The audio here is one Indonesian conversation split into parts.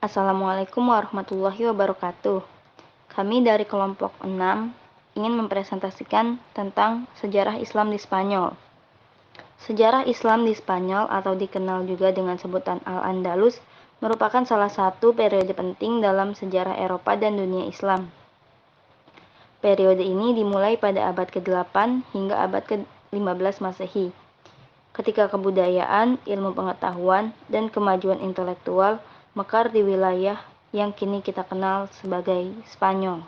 Assalamualaikum warahmatullahi wabarakatuh. Kami dari kelompok 6 ingin mempresentasikan tentang sejarah Islam di Spanyol. Sejarah Islam di Spanyol atau dikenal juga dengan sebutan Al-Andalus merupakan salah satu periode penting dalam sejarah Eropa dan dunia Islam. Periode ini dimulai pada abad ke-8 hingga abad ke-15 Masehi, ketika kebudayaan, ilmu pengetahuan, dan kemajuan intelektual mekar di wilayah yang kini kita kenal sebagai Spanyol.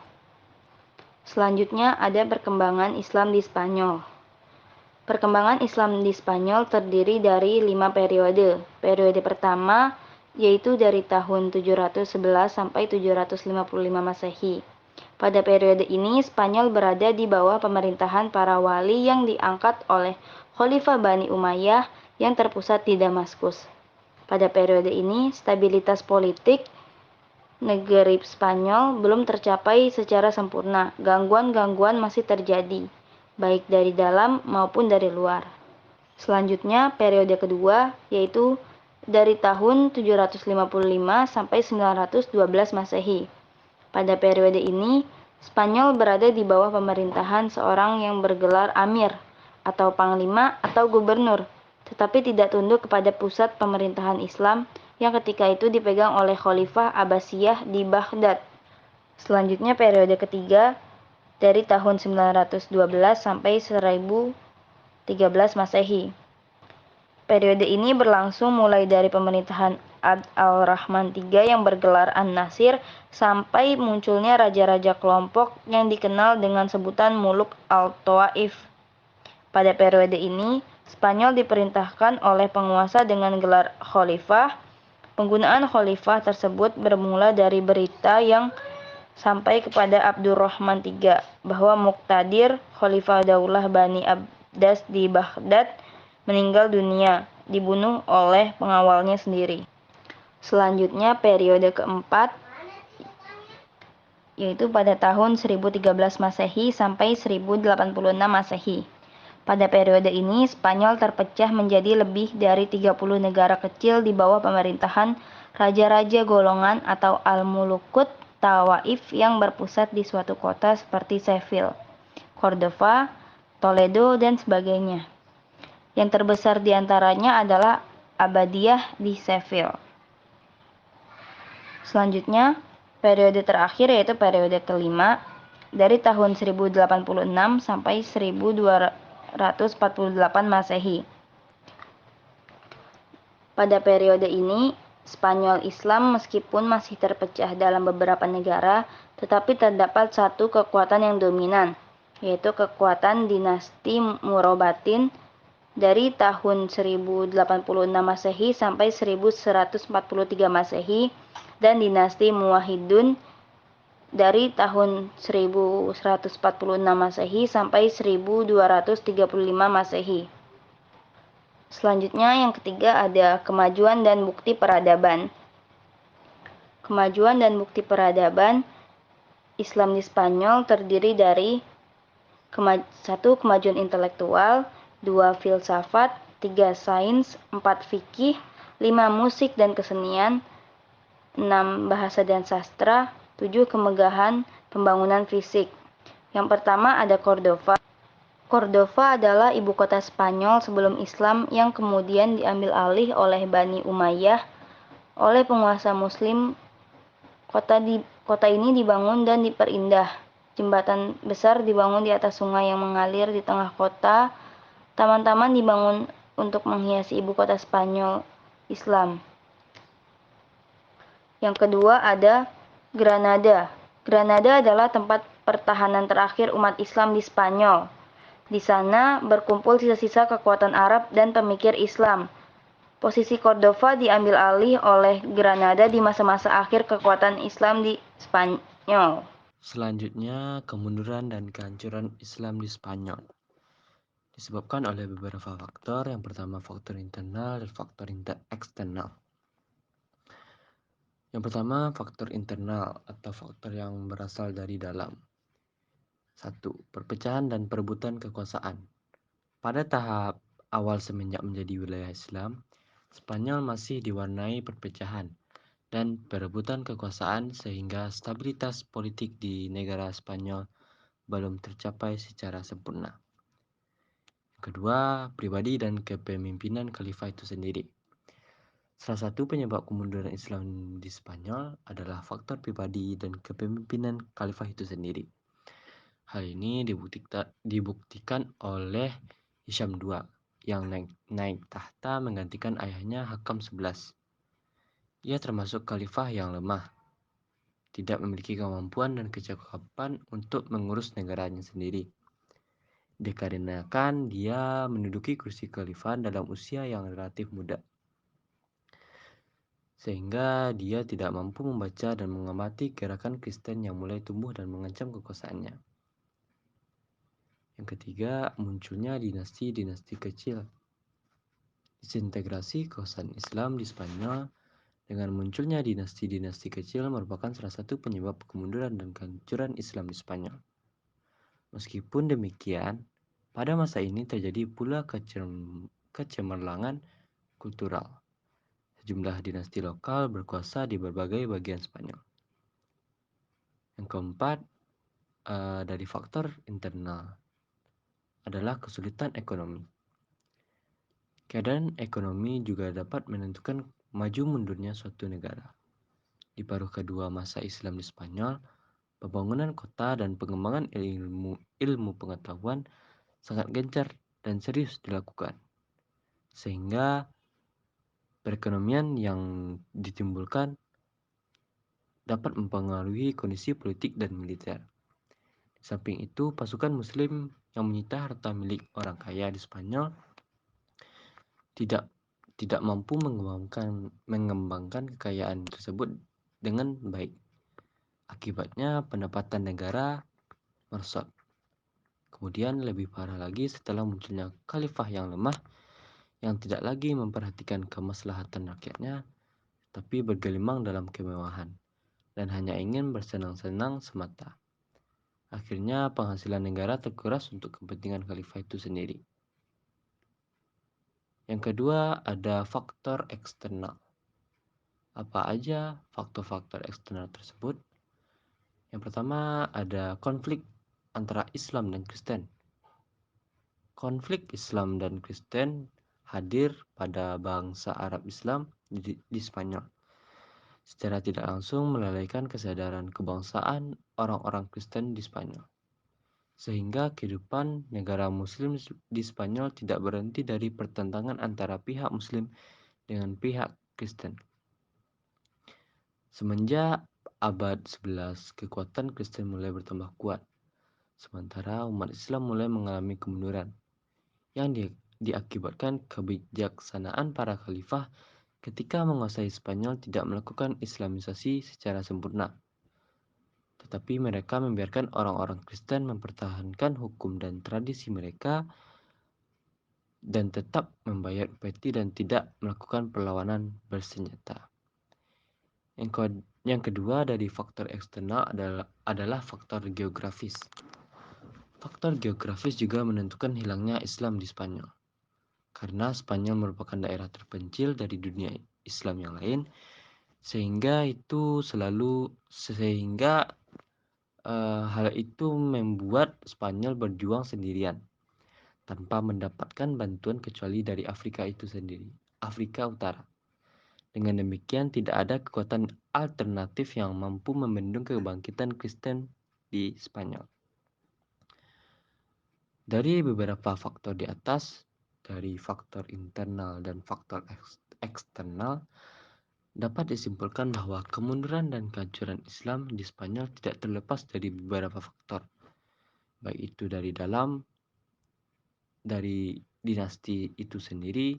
Selanjutnya ada perkembangan Islam di Spanyol. Perkembangan Islam di Spanyol terdiri dari 5 periode. Periode pertama yaitu dari tahun 711 sampai 755 Masehi. Pada periode ini, Spanyol berada di bawah pemerintahan para wali yang diangkat oleh Khalifah Bani Umayyah yang terpusat di Damaskus. Pada periode ini, stabilitas politik negeri Spanyol belum tercapai secara sempurna. Gangguan-gangguan masih terjadi, baik dari dalam maupun dari luar. Selanjutnya, periode kedua yaitu dari tahun 755 sampai 912 Masehi. Pada periode ini, Spanyol berada di bawah pemerintahan seorang yang bergelar Amir atau Panglima atau Gubernur, tetapi tidak tunduk kepada pusat pemerintahan Islam yang ketika itu dipegang oleh Khalifah Abbasiyah di Baghdad. Selanjutnya periode ketiga dari tahun 912 sampai 1013 Masehi. Periode ini berlangsung mulai dari pemerintahan Abd al-Rahman III yang bergelar An-Nasir sampai munculnya raja-raja kelompok yang dikenal dengan sebutan Muluk al-Tawaif. Pada periode ini, Spanyol diperintahkan oleh penguasa dengan gelar khalifah. Penggunaan khalifah tersebut bermula dari berita yang sampai kepada Abdurrahman III bahwa Muqtadir, khalifah Daulah Bani Abbas di Baghdad, meninggal dunia, dibunuh oleh pengawalnya sendiri. Selanjutnya periode keempat yaitu pada tahun 1013 Masehi sampai 1086 Masehi. Pada periode ini, Spanyol terpecah menjadi lebih dari 30 negara kecil di bawah pemerintahan raja-raja golongan atau Al-Mulukut Tawaif yang berpusat di suatu kota seperti Seville, Cordova, Toledo, dan sebagainya. Yang terbesar di antaranya adalah Abbadiyah di Seville. Selanjutnya, periode terakhir yaitu periode kelima dari tahun 1086 sampai 1248 Masehi. Pada periode ini, Spanyol Islam meskipun masih terpecah dalam beberapa negara, tetapi terdapat satu kekuatan yang dominan, yaitu kekuatan dinasti Murobatin dari tahun 1086 Masehi sampai 1143 Masehi dan dinasti Muwahhidun dari tahun 1146 Masehi sampai 1235 Masehi. Selanjutnya yang ketiga ada kemajuan dan bukti peradaban. Kemajuan dan bukti peradaban Islam di Spanyol terdiri dari 1. Kemajuan intelektual, 2. Filsafat, 3. Sains, 4. Fikih, 5. Musik dan kesenian, 6. Bahasa dan sastra, 7. Kemegahan pembangunan fisik. Yang pertama ada Cordova. Cordova adalah ibu kota Spanyol sebelum Islam yang kemudian diambil alih oleh Bani Umayyah oleh penguasa Muslim. Kota ini dibangun dan diperindah. Jembatan besar dibangun di atas sungai yang mengalir di tengah kota. Taman-taman dibangun untuk menghiasi ibu kota Spanyol Islam. Yang kedua ada Granada. Granada adalah tempat pertahanan terakhir umat Islam di Spanyol. Di sana berkumpul sisa-sisa kekuatan Arab dan pemikir Islam. Posisi Cordova diambil alih oleh Granada di masa-masa akhir kekuatan Islam di Spanyol. Selanjutnya, kemunduran dan kehancuran Islam di Spanyol disebabkan oleh beberapa faktor. Yang pertama faktor internal dan faktor eksternal. Yang pertama faktor internal atau faktor yang berasal dari dalam. 1. Perpecahan dan perebutan kekuasaan. Pada tahap awal semenjak menjadi wilayah Islam, Spanyol masih diwarnai perpecahan dan perebutan kekuasaan sehingga stabilitas politik di negara Spanyol belum tercapai secara sempurna. Kedua, pribadi dan kepemimpinan khalifah itu sendiri. Salah satu penyebab kemunduran Islam di Spanyol adalah faktor pribadi dan kepemimpinan khalifah itu sendiri. Hal ini dibuktikan oleh Hisham II yang naik tahta menggantikan ayahnya Hakam XI. Ia termasuk khalifah yang lemah, tidak memiliki kemampuan dan kecakapan untuk mengurus negaranya sendiri. Dikarenakan dia menduduki kursi kekhalifan dalam usia yang relatif muda, sehingga dia tidak mampu membaca dan mengamati gerakan Kristen yang mulai tumbuh dan mengancam kekuasaannya. Yang ketiga, munculnya dinasti-dinasti kecil. Disintegrasi kekuasaan Islam di Spanyol dengan munculnya dinasti-dinasti kecil merupakan salah satu penyebab kemunduran dan kehancuran Islam di Spanyol. Meskipun demikian, pada masa ini terjadi pula kecemerlangan kultural. Sejumlah dinasti lokal berkuasa di berbagai bagian Spanyol. Yang keempat, dari faktor internal adalah kesulitan ekonomi. Keadaan ekonomi juga dapat menentukan maju mundurnya suatu negara. Di paruh kedua masa Islam di Spanyol, pembangunan kota dan pengembangan ilmu pengetahuan sangat gencar dan serius dilakukan, sehingga perekonomian yang ditimbulkan dapat mempengaruhi kondisi politik dan militer. Di samping itu, pasukan Muslim yang menyita harta milik orang kaya di Spanyol tidak mampu mengembangkan kekayaan tersebut dengan baik. Akibatnya, pendapatan negara merosot. Kemudian lebih parah lagi setelah munculnya khalifah yang lemah yang tidak lagi memperhatikan kemaslahatan rakyatnya, tapi bergelimang dalam kemewahan dan hanya ingin bersenang-senang semata. Akhirnya penghasilan negara terkuras untuk kepentingan khalifah itu sendiri. Yang kedua, ada faktor eksternal. Apa aja faktor-faktor eksternal tersebut? Yang pertama, ada konflik antara Islam dan Kristen. Konflik Islam dan Kristen hadir pada bangsa Arab Islam di Spanyol. Secara tidak langsung melalaikan kesadaran kebangsaan orang-orang Kristen di Spanyol. Sehingga kehidupan negara Muslim di Spanyol tidak berhenti dari pertentangan antara pihak Muslim dengan pihak Kristen. Semenjak abad 11, kekuatan Kristen mulai bertambah kuat, sementara umat Islam mulai mengalami kemunduran yang diakibatkan kebijaksanaan para khalifah ketika menguasai Spanyol tidak melakukan Islamisasi secara sempurna. Tetapi mereka membiarkan orang-orang Kristen mempertahankan hukum dan tradisi mereka dan tetap membayar upeti dan tidak melakukan perlawanan bersenjata. Yang kedua dari faktor eksternal adalah faktor geografis. Faktor geografis juga menentukan hilangnya Islam di Spanyol. Karena Spanyol merupakan daerah terpencil dari dunia Islam yang lain, sehingga hal itu membuat Spanyol berjuang sendirian tanpa mendapatkan bantuan kecuali dari Afrika itu sendiri, Afrika Utara. Dengan demikian, tidak ada kekuatan alternatif yang mampu membendung kebangkitan Kristen di Spanyol. Dari beberapa faktor di atas, dari faktor internal dan faktor eksternal, dapat disimpulkan bahwa kemunduran dan kehancuran Islam di Spanyol tidak terlepas dari beberapa faktor, baik itu dari dalam, dari dinasti itu sendiri,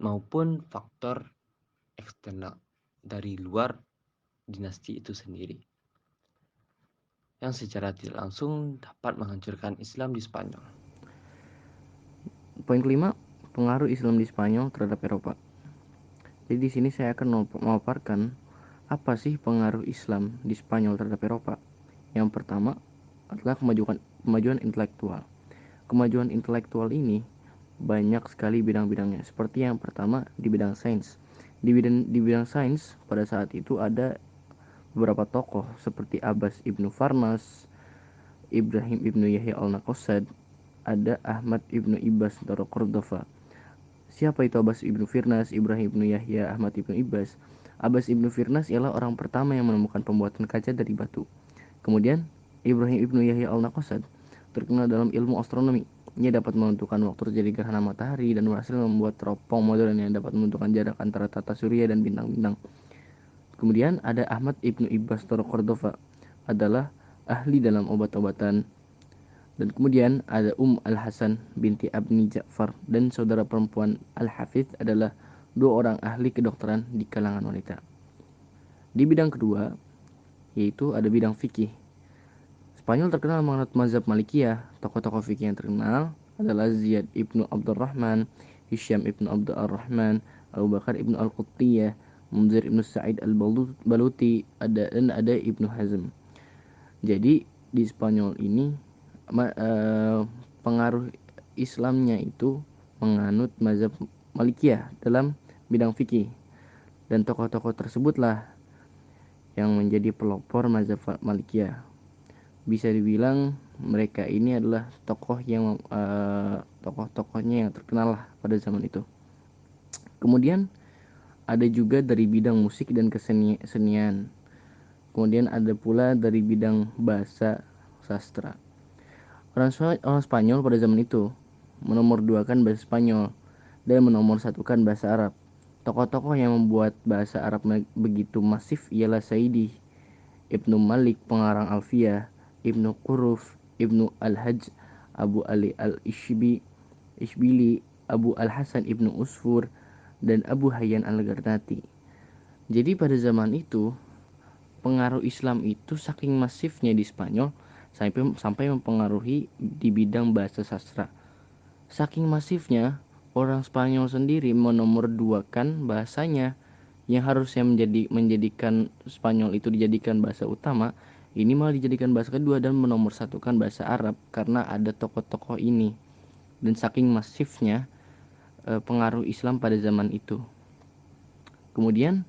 maupun faktor eksternal dari luar dinasti itu sendiri, yang secara tidak langsung dapat menghancurkan Islam di Spanyol. Poin kelima, pengaruh Islam di Spanyol terhadap Eropa. Jadi di sini saya akan memaparkan apa sih pengaruh Islam di Spanyol terhadap Eropa. Yang pertama adalah kemajuan intelektual. Kemajuan intelektual ini banyak sekali bidang-bidangnya. Seperti yang pertama di bidang sains. Di bidang sains, pada saat itu ada beberapa tokoh seperti Abbas ibnu Farnas, Ibrahim ibnu Yahya al-Naqashad, ada Ahmad ibnu Ibas dari Cordova. Siapa itu Abbas ibnu Firnas, Ibrahim ibnu Yahya, Ahmad ibnu Ibas? Abbas ibnu Firnas ialah orang pertama yang menemukan pembuatan kaca dari batu. Kemudian, Ibrahim ibnu Yahya al-Naqashad terkenal dalam ilmu astronomi. Ia dapat menentukan waktu terjadi gerhana matahari dan berhasil membuat teropong modern yang dapat menentukan jarak antara tata surya dan bintang-bintang. Kemudian ada Ahmad ibnu Ibas dari Cordova, adalah ahli dalam obat-obatan. Dan kemudian ada Al-Hasan binti Abni Ja'far dan saudara perempuan Al-Hafidh adalah dua orang ahli kedokteran di kalangan wanita. Di bidang kedua, yaitu ada bidang fikih. Spanyol terkenal menganut mazhab Malikiyah. Tokoh-tokoh fikih yang terkenal adalah Ziyad ibnu Abdurrahman, Hisham ibnu Abdurrahman, Abu Bakar ibnu Al-Quttiyah, Munzir ibnu Sa'id Al-Baluti, dan ada Ibnu Hazm. Jadi di Spanyol ini pengaruh Islamnya itu menganut mazhab Malikiyah dalam bidang fikih, dan tokoh-tokoh tersebutlah yang menjadi pelopor mazhab Malikiyah. Bisa dibilang mereka ini adalah tokoh-tokohnya yang terkenal lah pada zaman itu. Kemudian ada juga dari bidang musik dan kesenian. Kemudian ada pula dari bidang bahasa sastra. Orang Spanyol pada zaman itu menomorduakan bahasa Spanyol dan menomorsatukan bahasa Arab. Tokoh-tokoh yang membuat bahasa Arab begitu masif ialah Saidi, Ibnu Malik pengarang Alfiyah, Ibnu Quruf, Ibnu Al-Hajj, Abu Ali Al-Ishbili, Abu Al-Hasan Ibnu Usfur, dan Abu Hayyan Al-Garnati. Jadi pada zaman itu, pengaruh Islam itu saking masifnya di Spanyol sampai mempengaruhi di bidang bahasa sastra. Saking masifnya, orang Spanyol sendiri menomorduakan bahasanya yang harusnya menjadikan Spanyol itu dijadikan bahasa utama, ini malah dijadikan bahasa kedua dan menomorsatukan bahasa Arab karena ada tokoh-tokoh ini. Dan saking masifnya pengaruh Islam pada zaman itu. Kemudian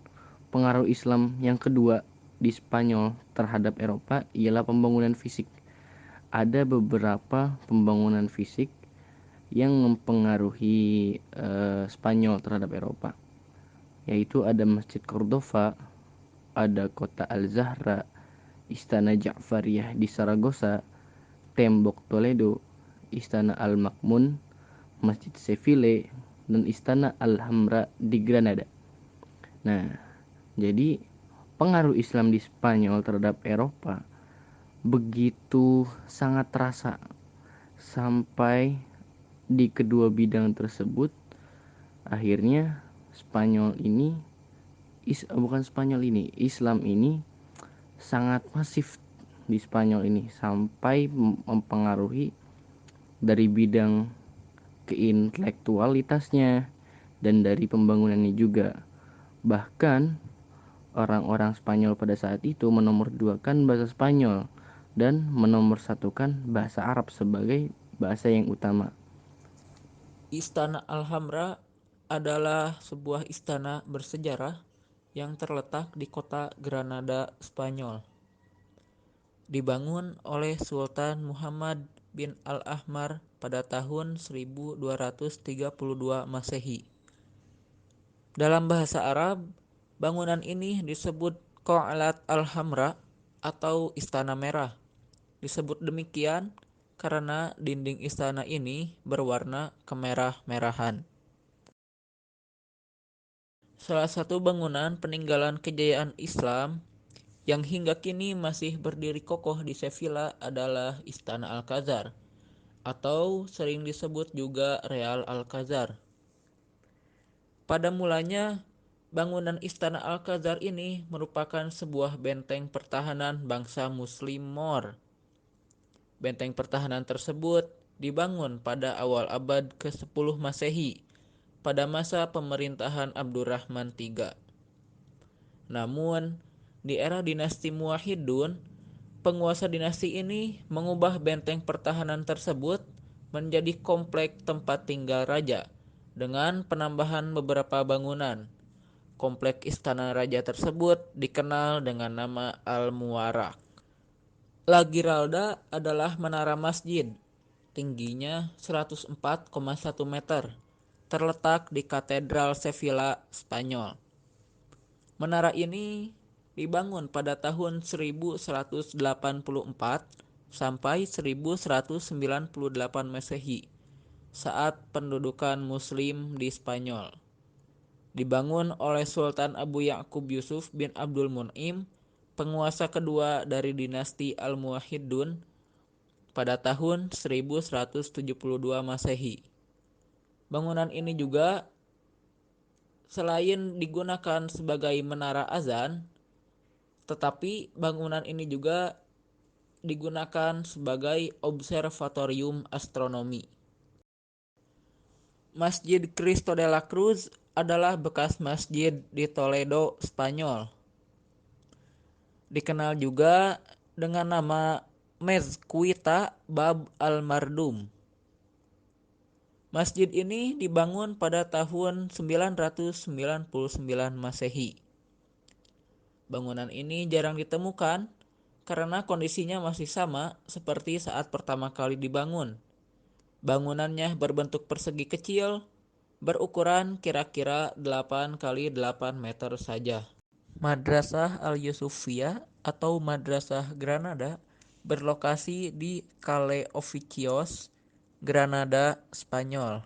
pengaruh Islam yang kedua di Spanyol terhadap Eropa ialah pembangunan fisik. Ada beberapa pembangunan fisik yang mempengaruhi Spanyol terhadap Eropa, yaitu ada Masjid Cordova, ada kota Al-Zahra, Istana Ja'fariyah di Saragossa, Tembok Toledo, Istana Al-Makmun, Masjid Seville, dan Istana Alhambra di Granada. Nah, jadi pengaruh Islam di Spanyol terhadap Eropa begitu sangat terasa sampai di kedua bidang tersebut akhirnya Islam ini sangat masif di Spanyol ini sampai mempengaruhi dari bidang keintelektualitasnya dan dari pembangunannya juga. Bahkan orang-orang Spanyol pada saat itu menomorduakan bahasa Spanyol dan menomorsatukan bahasa Arab sebagai bahasa yang utama. Istana Alhambra adalah sebuah istana bersejarah yang terletak di kota Granada, Spanyol. Dibangun oleh Sultan Muhammad bin Al-Ahmar pada tahun 1232 Masehi. Dalam bahasa Arab, bangunan ini disebut Qa'lat Al-Hamra atau Istana Merah. Disebut demikian karena dinding istana ini berwarna kemerah-merahan. Salah satu bangunan peninggalan kejayaan Islam yang hingga kini masih berdiri kokoh di Sevilla adalah Istana Alcazar, atau sering disebut juga Real Alcazar. Pada mulanya, bangunan Istana Alcazar ini merupakan sebuah benteng pertahanan bangsa Muslim Moor. Benteng pertahanan tersebut dibangun pada awal abad ke-10 Masehi pada masa pemerintahan Abdurrahman III. Namun, di era dinasti Muwahhidun, penguasa dinasti ini mengubah benteng pertahanan tersebut menjadi komplek tempat tinggal raja dengan penambahan beberapa bangunan. komplek istana raja tersebut dikenal dengan nama Al-Muwarak. La Giralda adalah menara masjid, tingginya 104,1 meter, terletak di Katedral Sevilla, Spanyol. Menara ini dibangun pada tahun 1184 sampai 1198 Masehi, saat pendudukan Muslim di Spanyol. Dibangun oleh Sultan Abu Ya'qub Yusuf bin Abdul Mun'im, penguasa kedua dari dinasti Al-Muwahhidun, pada tahun 1172 Masehi. Bangunan ini juga selain digunakan sebagai menara azan, tetapi bangunan ini juga digunakan sebagai observatorium astronomi. Masjid Cristo de la Cruz adalah bekas masjid di Toledo, Spanyol. Dikenal juga dengan nama Mezquita Bab al-Mardum. Masjid ini dibangun pada tahun 999 Masehi. Bangunan ini jarang ditemukan karena kondisinya masih sama seperti saat pertama kali dibangun. Bangunannya berbentuk persegi kecil, berukuran kira-kira 8 kali 8 meter saja. Madrasah Al-Yusufiyah atau Madrasah Granada berlokasi di Cale Oficios, Granada, Spanyol.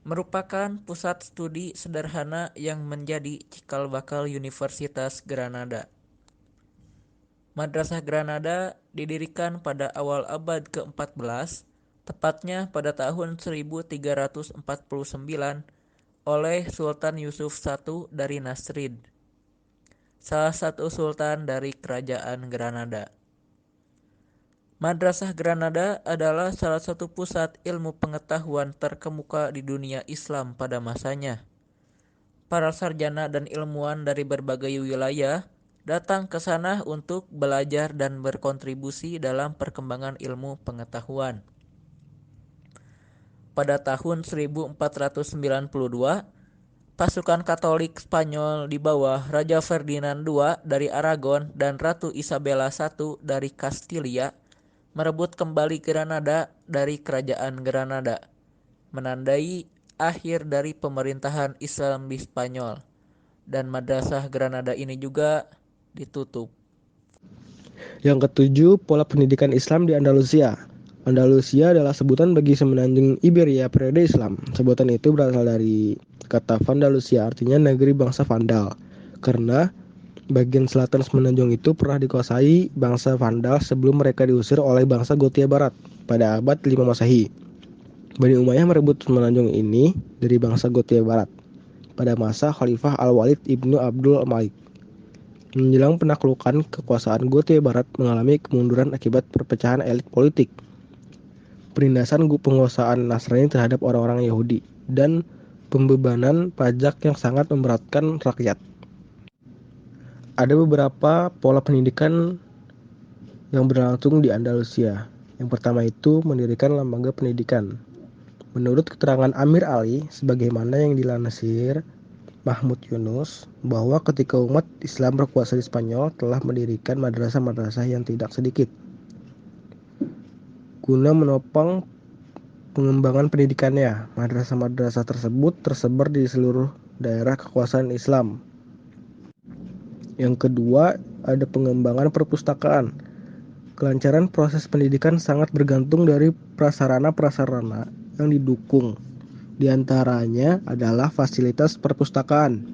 Merupakan pusat studi sederhana yang menjadi cikal bakal Universitas Granada. Madrasah Granada didirikan pada awal abad ke-14, tepatnya pada tahun 1349 oleh Sultan Yusuf I dari Nasrid, salah satu sultan dari kerajaan Granada. Madrasah Granada adalah salah satu pusat ilmu pengetahuan terkemuka di dunia Islam pada masanya. Para sarjana dan ilmuwan dari berbagai wilayah datang ke sana untuk belajar dan berkontribusi dalam perkembangan ilmu pengetahuan. Pada tahun 1492, pasukan Katolik Spanyol di bawah Raja Ferdinand II dari Aragon dan Ratu Isabella I dari Kastilia merebut kembali Granada dari Kerajaan Granada, menandai akhir dari pemerintahan Islam di Spanyol, dan Madrasah Granada ini juga ditutup. Yang ketujuh, pola pendidikan Islam di Andalusia. Andalusia adalah sebutan bagi semenanjung Iberia periode Islam. Sebutan itu berasal dari kata Vandalusia, artinya negeri bangsa Vandal. Karena bagian selatan semenanjung itu pernah dikuasai bangsa Vandal sebelum mereka diusir oleh bangsa Gothia Barat pada abad 5 Masehi. Bani Umayyah merebut semenanjung ini dari bangsa Gothia Barat pada masa Khalifah Al-Walid ibnu Abdul Malik. Menjelang penaklukan, kekuasaan Gothia Barat mengalami kemunduran akibat perpecahan elit politik, penindasan penguasaan Nasrani terhadap orang-orang Yahudi, dan pembebanan pajak yang sangat memberatkan rakyat. Ada beberapa pola pendidikan yang berlangsung di Andalusia. Yang pertama itu mendirikan lembaga pendidikan. Menurut keterangan Amir Ali, sebagaimana yang dilansir Mahmud Yunus, bahwa ketika umat Islam berkuasa di Spanyol telah mendirikan madrasah-madrasah yang tidak sedikit guna menopang pengembangan pendidikannya. Madrasah-madrasah tersebut tersebar di seluruh daerah kekuasaan Islam. Yang kedua, ada pengembangan perpustakaan. Kelancaran proses pendidikan sangat bergantung dari prasarana-prasarana yang didukung. Di antaranya adalah fasilitas perpustakaan.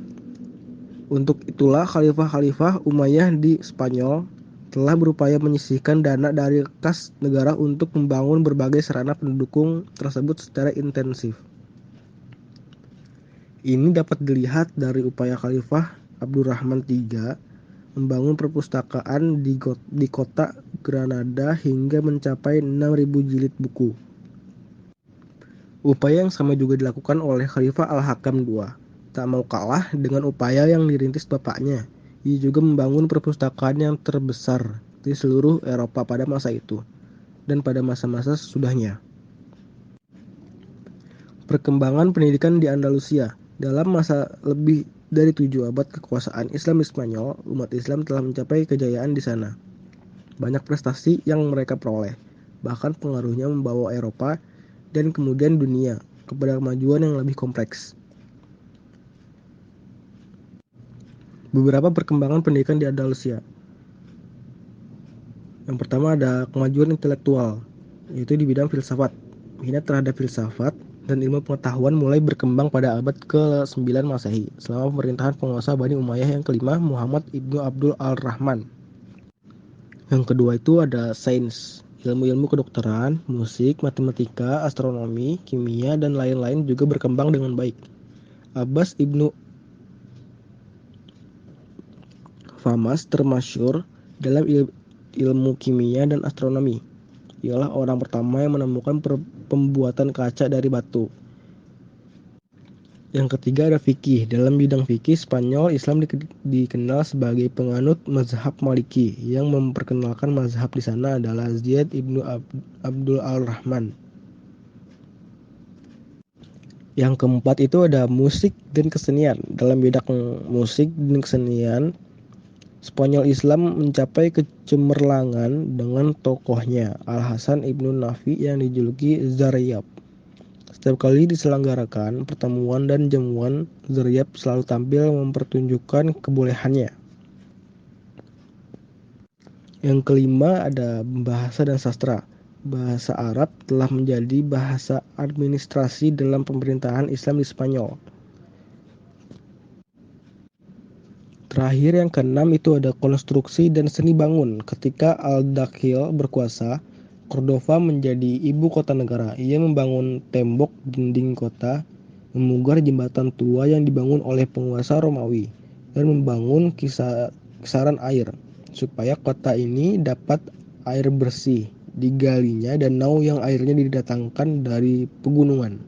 Untuk itulah khalifah-khalifah Umayyah di Spanyol telah berupaya menyisihkan dana dari kas negara untuk membangun berbagai sarana pendukung tersebut secara intensif. Ini dapat dilihat dari upaya Khalifah Abdurrahman III membangun perpustakaan di kota Granada hingga mencapai 6.000 jilid buku. Upaya yang sama juga dilakukan oleh Khalifah Al-Hakam II. Tak mau kalah dengan upaya yang dirintis bapaknya, ia juga membangun perpustakaan yang terbesar di seluruh Eropa pada masa itu dan pada masa-masa sesudahnya. Perkembangan pendidikan di Andalusia. Dalam masa lebih dari 7 abad kekuasaan Islam di Spanyol, umat Islam telah mencapai kejayaan di sana. Banyak prestasi yang mereka peroleh, bahkan pengaruhnya membawa Eropa dan kemudian dunia kepada kemajuan yang lebih kompleks. Beberapa perkembangan pendidikan di Andalusia. Yang pertama ada kemajuan intelektual, yaitu di bidang filsafat. Minat terhadap filsafat dan ilmu pengetahuan mulai berkembang pada abad ke-9 Masehi, selama pemerintahan penguasa Bani Umayyah yang kelima, Muhammad ibnu Abdul al-Rahman. Yang kedua itu ada sains, ilmu-ilmu kedokteran, musik, matematika, astronomi, kimia, dan lain-lain juga berkembang dengan baik. Abbas ibnu Famas termasyhur dalam ilmu kimia dan astronomi. Ialah orang pertama yang menemukan pembuatan kaca dari batu. Yang ketiga ada fikih. Dalam bidang fikih, Spanyol Islam dikenal sebagai penganut mazhab Maliki. Yang memperkenalkan mazhab di sana adalah Zaid ibnu Abdul al-Rahman. Yang keempat itu ada musik dan kesenian. Dalam bidang musik dan kesenian, Spanyol Islam mencapai kecemerlangan dengan tokohnya Al-Hasan ibnu Nafi yang dijuluki Zaryab. Setiap kali diselenggarakan pertemuan dan jamuan, Zaryab selalu tampil mempertunjukkan kebolehannya. Yang kelima ada bahasa dan sastra. Bahasa Arab telah menjadi bahasa administrasi dalam pemerintahan Islam di Spanyol. Terakhir yang keenam itu ada konstruksi dan seni bangun. Ketika Al-Dakhil berkuasa, Cordova menjadi ibu kota negara. Ia membangun tembok dinding kota, memugar jembatan tua yang dibangun oleh penguasa Romawi, dan membangun kisaran air, supaya kota ini dapat air bersih. Digalinya danau yang airnya didatangkan dari pegunungan.